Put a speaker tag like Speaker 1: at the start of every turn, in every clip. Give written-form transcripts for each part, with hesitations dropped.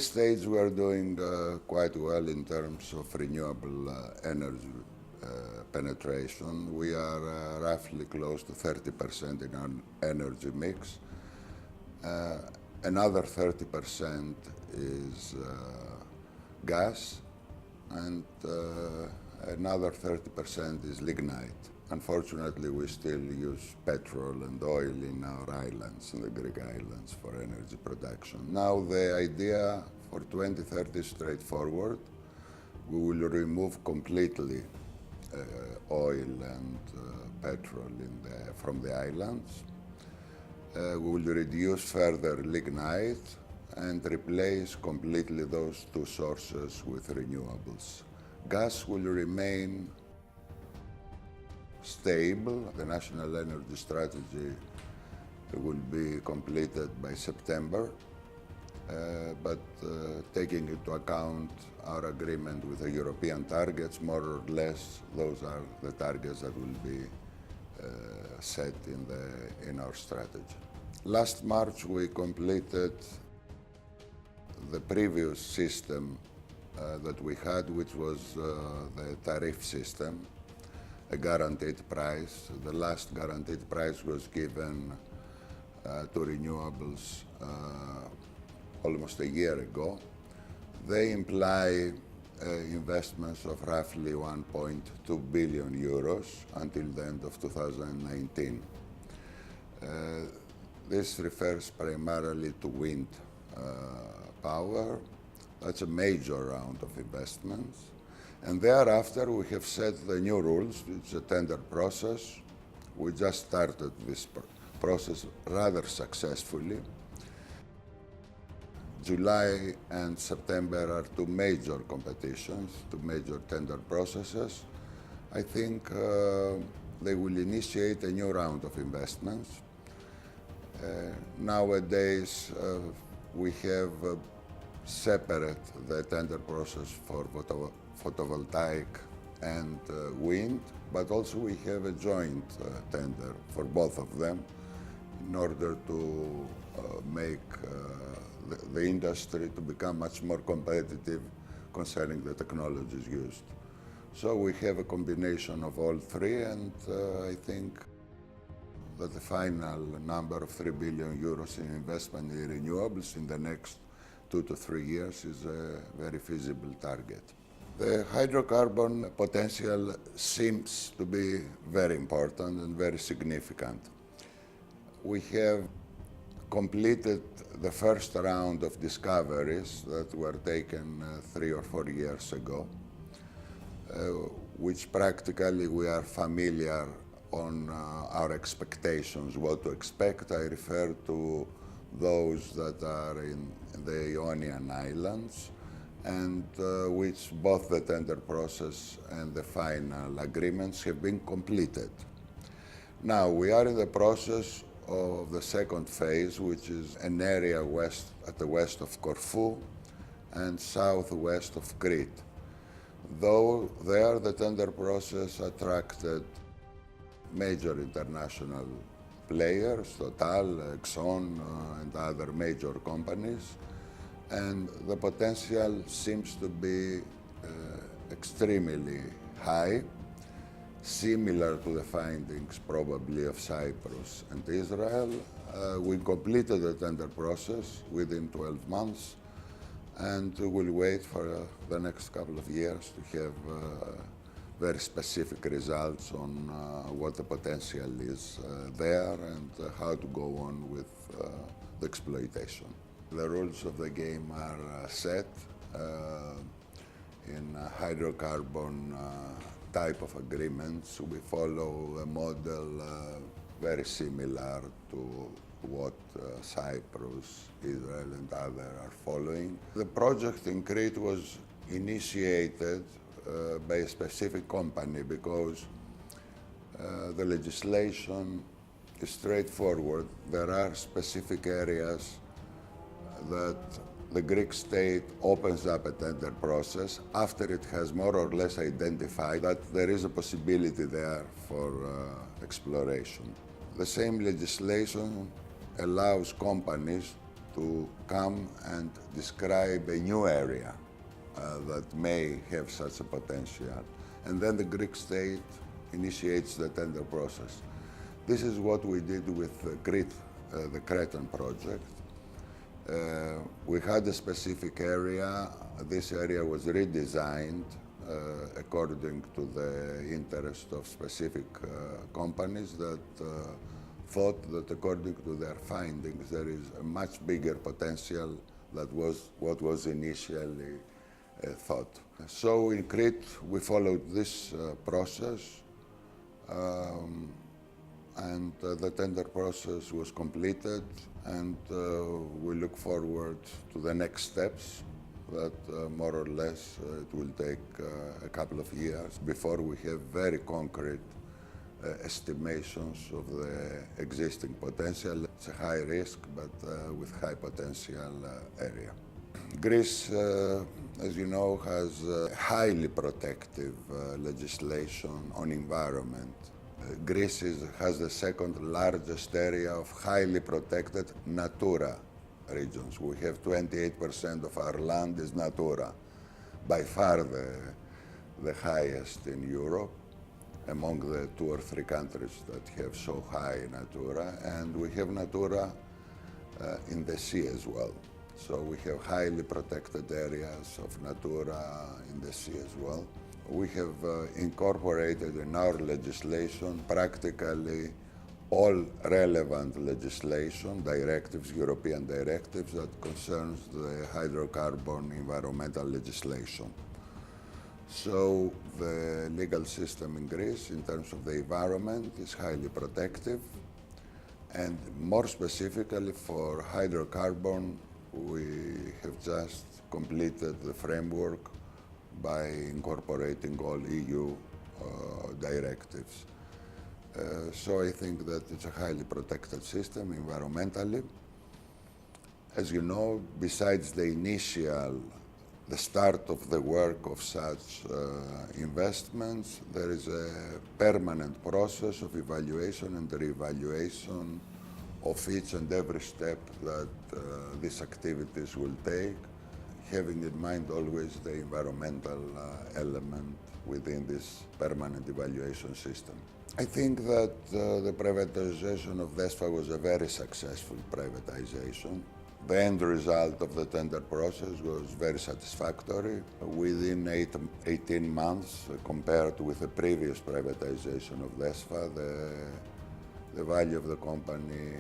Speaker 1: this stage, we are doing quite well in terms of renewable energy penetration. We are roughly close to 30% in our energy mix. Another 30% is gas, and another 30% is lignite. Unfortunately, we still use petrol and oil in our islands, in the Greek islands, for energy production. Now, the idea for 2030 is straightforward. We will remove completely oil and petrol from the islands. We will reduce further lignite and replace completely those two sources with renewables. Gas will remain stable. The National Energy Strategy will be completed by September, but taking into account our agreement with the European targets, more or less, those are the targets that will be set in our strategy. Last March, we completed the previous system that we had, which was the tariff system, a guaranteed price. The last guaranteed price was given to renewables almost a year ago. They imply investments of roughly 1.2 billion euros until the end of 2019. This refers primarily to wind power. That's a major round of investments. And thereafter, we have set the new rules. It's a tender process. We just started this process rather successfully. July and September are two major competitions, two major tender processes. I think they will initiate a new round of investments. Nowadays, we have separate the tender process for photovoltaic and wind, but also we have a joint tender for both of them in order to make the industry to become much more competitive concerning the technologies used. So we have a combination of all three, and I think that the final number of 3 billion euros in investment in renewables in the next 2 to 3 years is a very feasible target. The hydrocarbon potential seems to be very important and very significant. We have completed the first round of discoveries that were taken 3 or 4 years ago, which practically we are familiar on our expectations, what to expect. I refer to those that are in the Ionian Islands, and which both the tender process and the final agreements have been completed. Now, we are in the process of the second phase, which is an area at the west of Corfu and southwest of Crete. Though there the tender process attracted major international players, Total, Exxon, and other major companies, and the potential seems to be extremely high, similar to the findings probably of Cyprus and Israel. We completed the tender process within 12 months, and we will wait for the next couple of years to have very specific results on what the potential is there and how to go on with the exploitation. The rules of the game are set in hydrocarbon type of agreements. We follow a model very similar to what Cyprus, Israel, and others are following. The project in Crete was initiated by a specific company because the legislation is straightforward. There are specific areas that the Greek state opens up a tender process after it has more or less identified that there is a possibility there for exploration. The same legislation allows companies to come and describe a new area that may have such a potential. And then the Greek state initiates the tender process. This is what we did with Crete, the Cretan project. We had a specific area. This area was redesigned according to the interest of specific companies that thought that according to their findings there is a much bigger potential than was what was initially thought. So in Crete we followed this process and the tender process was completed, and we look forward to the next steps that more or less it will take a couple of years before we have very concrete estimations of the existing potential. It's a high risk but with high potential area. Greece, as you know, has highly protective legislation on environment. Greece has the second largest area of highly protected Natura regions. We have 28% of our land is Natura, by far the highest in Europe, among the 2 or 3 countries that have so high Natura, and we have Natura in the sea as well. So we have highly protected areas of Natura in the sea as well. We have incorporated in our legislation practically all relevant legislation, directives, European directives that concerns the hydrocarbon environmental legislation. So the legal system in Greece in terms of the environment is highly protective, and more specifically for hydrocarbon we have just completed the framework by incorporating all EU directives. So I think that it's a highly protected system environmentally. As you know, besides the start of the work of such investments, there is a permanent process of evaluation and reevaluation of each and every step that these activities will take, having in mind always the environmental element within this permanent evaluation system. I think that the privatization of DESFA was a very successful privatization. The end result of the tender process was very satisfactory. Within 18 months, compared with the previous privatization of DESFA, the value of the company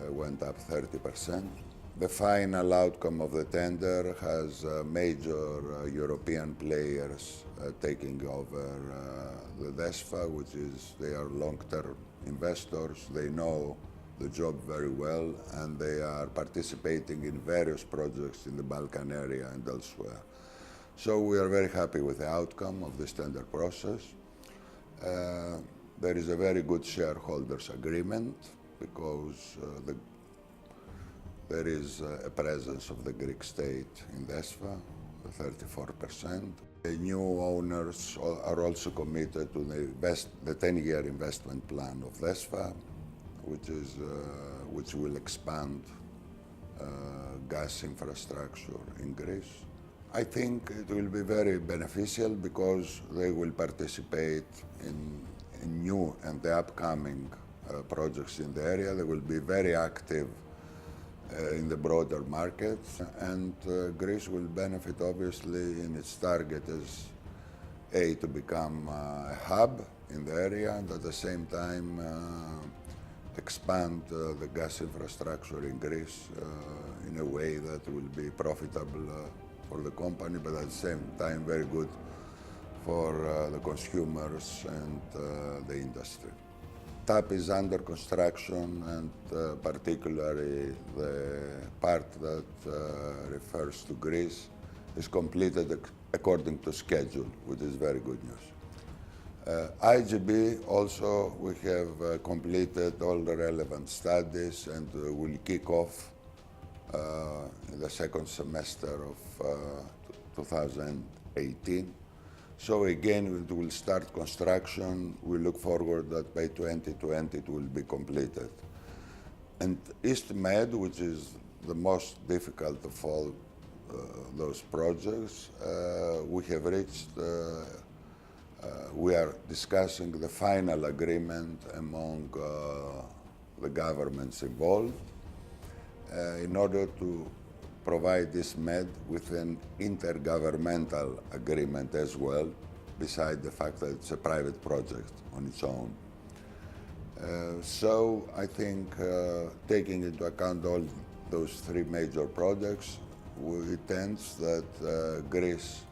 Speaker 1: went up 30%. The final outcome of the tender has major European players taking over the DESFA, which is they are long-term investors. They know the job very well, and they are participating in various projects in the Balkan area and elsewhere. So we are very happy with the outcome of this tender process. There is a very good shareholders agreement because there is a presence of the Greek state in DESFA, 34%. The new owners are also committed to the 10-year investment plan of DESFA, which will expand gas infrastructure in Greece. I think it will be very beneficial because they will participate in new and the upcoming projects in the area. They will be very active in the broader markets, and Greece will benefit obviously in its target as to become a hub in the area, and at the same time expand the gas infrastructure in Greece in a way that will be profitable for the company, but at the same time very good for the consumers and the industry. TAP is under construction, and particularly the part that refers to Greece is completed according to schedule, which is very good news. IGB also, we have completed all the relevant studies and will kick off in the second semester of 2018. So again, we will start construction. We look forward that by 2020 it will be completed. And East Med, which is the most difficult of all those projects. We have reached, we are discussing the final agreement among the governments involved in order to provide this Med with an intergovernmental agreement as well, beside the fact that it's a private project on its own. So I think taking into account all those three major projects, it tends that Greece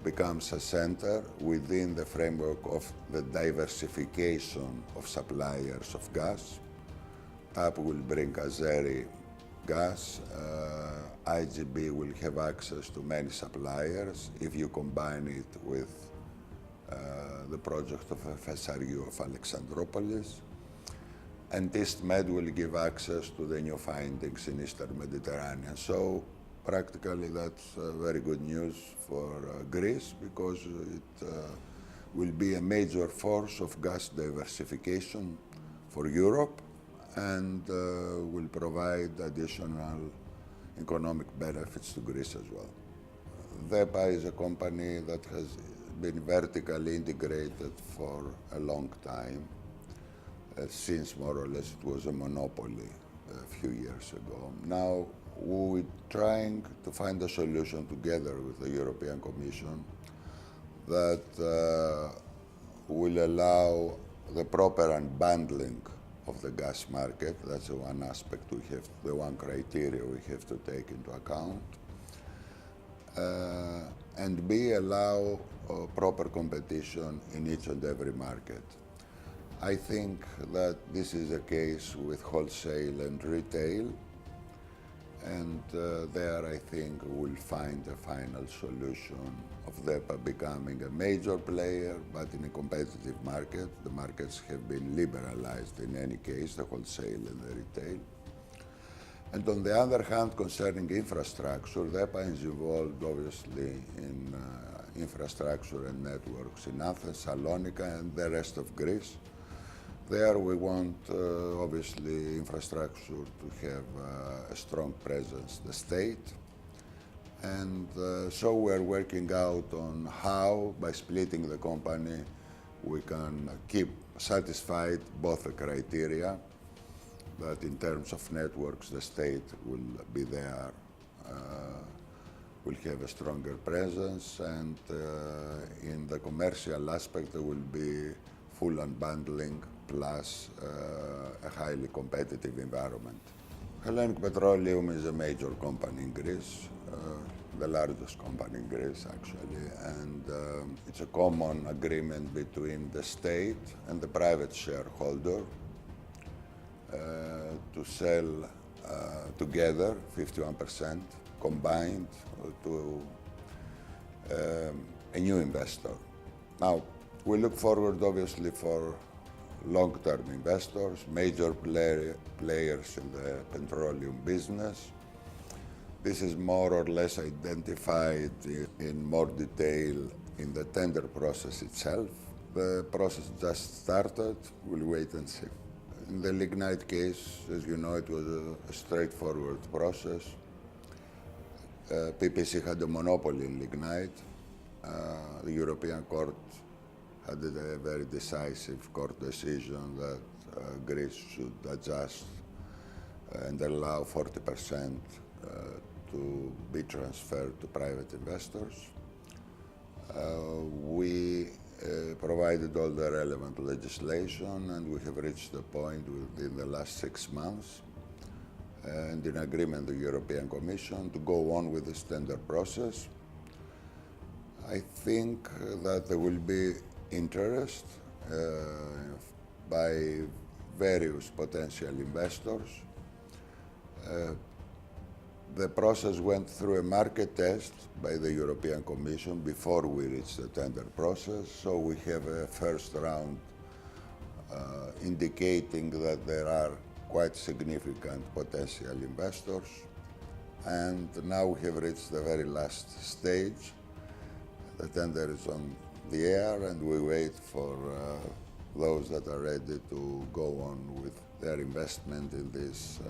Speaker 1: becomes a center within the framework of the diversification of suppliers of gas. TAP will bring Azeri gas, IGB will have access to many suppliers if you combine it with the project of FSRU of Alexandroupolis. And EastMed will give access to the new findings in Eastern Mediterranean. So practically that's very good news for Greece, because it will be a major force of gas diversification for Europe, and will provide additional economic benefits to Greece as well. DEPA is a company that has been vertically integrated for a long time, since more or less it was a monopoly a few years ago. Now we're trying to find a solution together with the European Commission that will allow the proper unbundling of the gas market. That's the one aspect we have, the one criteria we have to take into account. And B, allow proper competition in each and every market. I think that this is the case with wholesale and retail, and there I think we'll find a final solution of DEPA becoming a major player, but in a competitive market. The markets have been liberalized in any case, the wholesale and the retail. And on the other hand, concerning infrastructure, DEPA is involved obviously in infrastructure and networks in Athens, Salonika, and the rest of Greece. There we want, obviously, infrastructure to have a strong presence, the state. And so we're working out on how, by splitting the company, we can keep satisfied both the criteria, that in terms of networks, the state will be there, will have a stronger presence, and in the commercial aspect, there will be full unbundling plus a highly competitive environment. Hellenic Petroleum is a major company in Greece, the largest company in Greece actually, and it's a common agreement between the state and the private shareholder to sell together 51% combined to a new investor. Now, we look forward obviously for long-term investors, major players in the petroleum business. This is more or less identified in more detail in the tender process itself. The process just started, we'll wait and see. In the lignite case, as you know, it was a straightforward process. PPC had a monopoly in lignite. The European Court had a very decisive court decision that Greece should adjust and allow 40% to be transferred to private investors. We provided all the relevant legislation, and we have reached the point within the last 6 months, and in agreement with the European Commission, to go on with this tender process. I think that there will be interest by various potential investors. The process went through a market test by the European Commission before we reached the tender process, so we have a first round indicating that there are quite significant potential investors, and now we have reached the very last stage. The tender is on the air, and we wait for those that are ready to go on with their investment in this